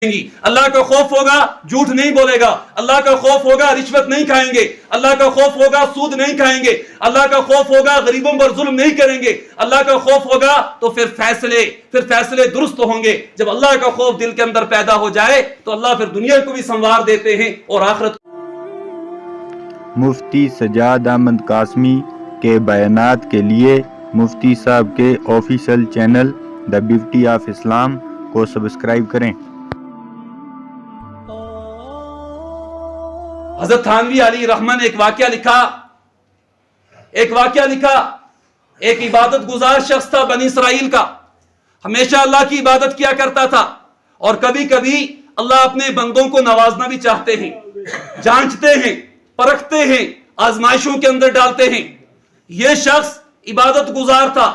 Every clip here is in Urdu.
اللہ کا خوف ہوگا جھوٹ نہیں بولے گا، اللہ کا خوف ہوگا رشوت نہیں کھائیں گے، اللہ کا خوف ہوگا سود نہیں کھائیں گے، اللہ کا خوف ہوگا غریبوں پر ظلم نہیں کریں گے، اللہ کا خوف ہوگا تو پھر فیصلے درست ہوں گے۔ جب اللہ کا خوف دل کے اندر پیدا ہو جائے تو اللہ پھر دنیا کو بھی سنوار دیتے ہیں اور آخرت۔ مفتی سجاد احمد قاسمی کے بیانات کے لیے مفتی صاحب کے official channel the beauty of Islam کو سبسکرائب کریں۔ حضرت تھانوی علی رحمہ نے ایک واقعہ لکھا، ایک عبادت گزار شخص تھا بنی اسرائیل کا، ہمیشہ اللہ کی عبادت کیا کرتا تھا، اور کبھی کبھی اللہ اپنے بندوں کو نوازنا بھی چاہتے ہیں، جانچتے ہیں، پرکھتے ہیں، آزمائشوں کے اندر ڈالتے ہیں۔ یہ شخص عبادت گزار تھا،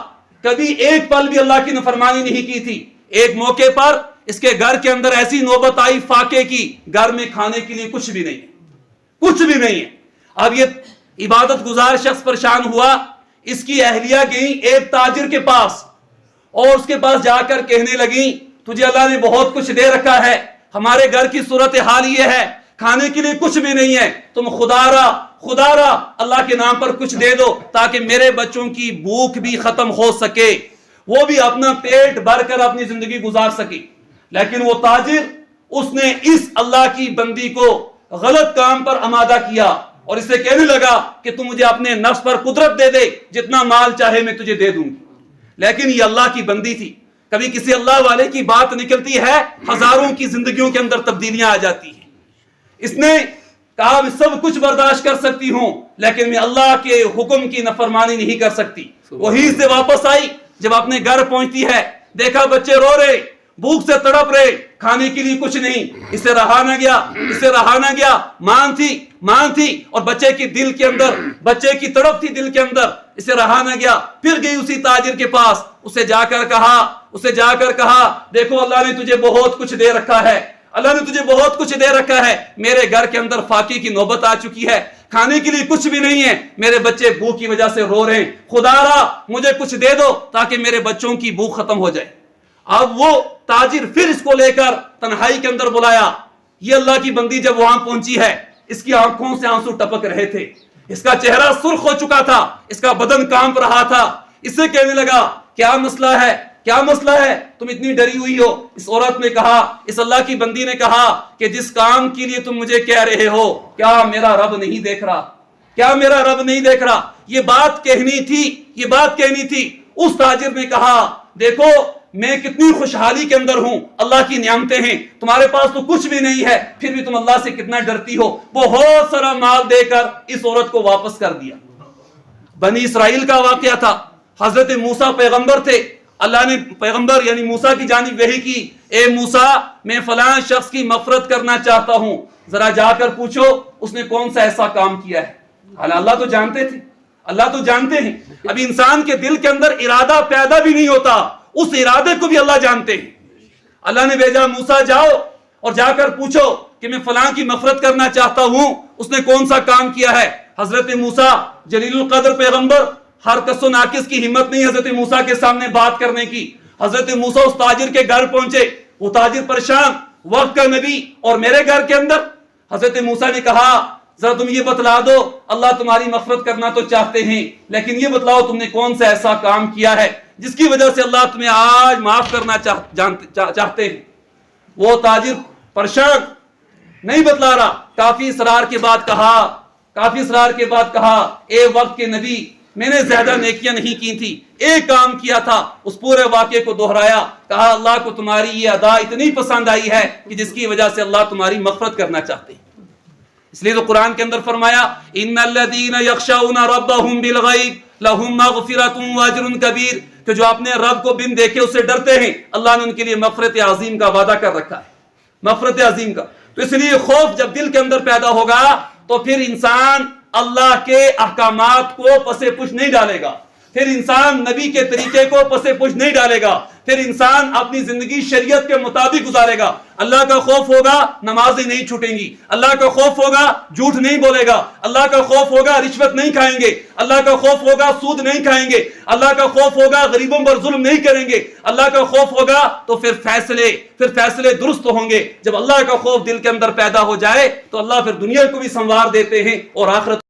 کبھی ایک پل بھی اللہ کی نافرمانی نہیں کی تھی۔ ایک موقع پر اس کے گھر کے اندر ایسی نوبت آئی فاقے کی، گھر میں کھانے کے لیے کچھ بھی نہیں ہے۔ اب یہ عبادت گزار شخص پریشان ہوا، اس کی اہلیہ گئی ایک تاجر کے پاس، اور اس کے پاس جا کر کہنے لگی، تجھے اللہ نے بہت کچھ دے رکھا ہے، ہمارے گھر کی صورتحال یہ ہے، کھانے کے لیے کچھ بھی نہیں ہے، تم خدا را اللہ کے نام پر کچھ دے دو تاکہ میرے بچوں کی بھوک بھی ختم ہو سکے، وہ بھی اپنا پیٹ بھر کر اپنی زندگی گزار سکے۔ لیکن وہ تاجر، اس نے اس اللہ کی بندی کو غلط کام پر آمادہ کیا اور اسے کہنے لگا کہ تم مجھے اپنے نفس پر قدرت دے دے، جتنا مال چاہے میں تجھے دے دوں گی۔ لیکن یہ اللہ کی بندی تھی، کبھی کسی اللہ والے کی بات نکلتی ہے، ہزاروں کی زندگیوں کے اندر تبدیلیاں آ جاتی ہیں۔ اس نے کہا میں سب کچھ برداشت کر سکتی ہوں، لیکن میں اللہ کے حکم کی نافرمانی نہیں کر سکتی۔ وہی سے واپس آئی، جب اپنے گھر پہنچتی ہے، دیکھا بچے رو رہے، بھوک سے تڑپ رہے، کھانے کے لیے کچھ نہیں، اسے رہا نہ گیا، ماں تھی اور بچے کی تڑپ تھی دل کے اندر، اسے رہا نہ گیا، پھر گئی اسی تاجر کے پاس، اسے جا کر کہا دیکھو اللہ نے تجھے بہت کچھ دے رکھا ہے، میرے گھر کے اندر فاقے کی نوبت آ چکی ہے، کھانے کے لیے کچھ بھی نہیں ہے، میرے بچے بھوک کی وجہ سے رو رہے ہیں، خدا را مجھے کچھ دے دو تاکہ میرے بچوں کی بھوک ختم ہو جائے۔ اب وہ تاجر پھر اس کو لے کر تنہائی کے اندر بلایا۔ یہ اللہ کی بندی جب وہاں پہنچی ہے، اس کی آنکھوں سے آنسو ٹپک رہے تھے، اس کا چہرہ سرخ ہو چکا تھا، اس کا بدن کانپ رہا تھا۔ اس سے کہنے لگا کیا مسئلہ ہے تم اتنی ڈری ہوئی ہو؟ اس عورت نے کہا، اس اللہ کی بندی نے کہا کہ جس کام کے لیے تم مجھے کہہ رہے ہو، کیا میرا رب نہیں دیکھ رہا؟ یہ بات کہنی تھی۔ اس تاجر نے کہا دیکھو میں کتنی خوشحالی کے اندر ہوں، اللہ کی نعمتیں ہیں، تمہارے پاس تو کچھ بھی نہیں ہے، پھر بھی تم اللہ سے کتنا ڈرتی ہو۔ بہت سارا مال دے کر اس عورت کو واپس کر دیا۔ بنی اسرائیل کا واقعہ تھا، حضرت موسیٰ پیغمبر تھے، اللہ نے پیغمبر یعنی موسیٰ کی جانب وحی کی، اے موسیٰ میں فلاں شخص کی مغفرت کرنا چاہتا ہوں، ذرا جا کر پوچھو اس نے کون سا ایسا کام کیا ہے۔ اللہ تو جانتے ہیں، اب انسان کے دل کے اندر ارادہ پیدا بھی نہیں ہوتا، اس ارادے کو بھی اللہ جانتے ہیں۔ اللہ نے بھیجا موسیٰ جاؤ اور جا کر پوچھو کہ میں فلاں کی مغفرت کرنا چاہتا ہوں، اس نے کون سا کام کیا ہے۔ حضرت موسیٰ جلیل القدر پیغمبر، ہر کس و ناقص کی ہمت نہیں حضرت موسیٰ کے سامنے بات کرنے کی۔ حضرت موسیٰ اس تاجر کے گھر پہنچے، وہ تاجر پریشان، وقت کا نبی اور میرے گھر کے اندر۔ حضرت موسیٰ نے کہا ذرا تم یہ بتلا دو، اللہ تمہاری مغفرت کرنا تو چاہتے ہیں، لیکن یہ بتلاؤ تم نے کون سا ایسا کام کیا ہے جس کی وجہ سے اللہ تمہیں آج معاف کرنا چاہتے ہیں۔ وہ تاجر پریشان نہیں بتلا رہا، کافی اصرار کے بعد کہا اے وقت کے نبی میں نے زیادہ نیکیاں نہیں کی تھی، ایک کام کیا تھا۔ اس پورے واقعے کو دہرایا، کہا اللہ کو تمہاری یہ ادا اتنی پسند آئی ہے کہ جس کی وجہ سے اللہ تمہاری مغفرت کرنا چاہتے ہیں۔ اس لیے تو قرآن کے اندر فرمایا ان الذین یخشون ربهم بالغیب لهم مغفرۃ واجر کبیر، کہ جو اپنے رب کو بن دیکھے اسے ڈرتے ہیں، اللہ نے ان کے لیے مغفرت عظیم کا وعدہ کر رکھا ہے، مغفرت عظیم کا۔ تو اس لیے خوف جب دل کے اندر پیدا ہوگا تو پھر انسان اللہ کے احکامات کو پس پش نہیں ڈالے گا، پھر انسان نبی کے طریقے کو پس پش نہیں ڈالے گا، پھر انسان اپنی زندگی شریعت کے مطابق گزارے گا. اللہ کا خوف ہوگا، نمازیں نہیں چھوٹیں گی. اللہ کا خوف ہوگا، جھوٹ نہیں بولے گا. اللہ کا خوف ہوگا، رشوت نہیں کھائیں گے. اللہ کا خوف ہوگا، سود نہیں کھائیں گے. اللہ کا خوف ہوگا، غریبوں پر ظلم نہیں کریں گے. اللہ کا خوف ہوگا تو پھر فیصلے درست ہوں گے. جب اللہ کا خوف دل کے اندر پیدا ہو جائے تو اللہ پھر دنیا کو بھی سنوار دیتے ہیں اور آخرت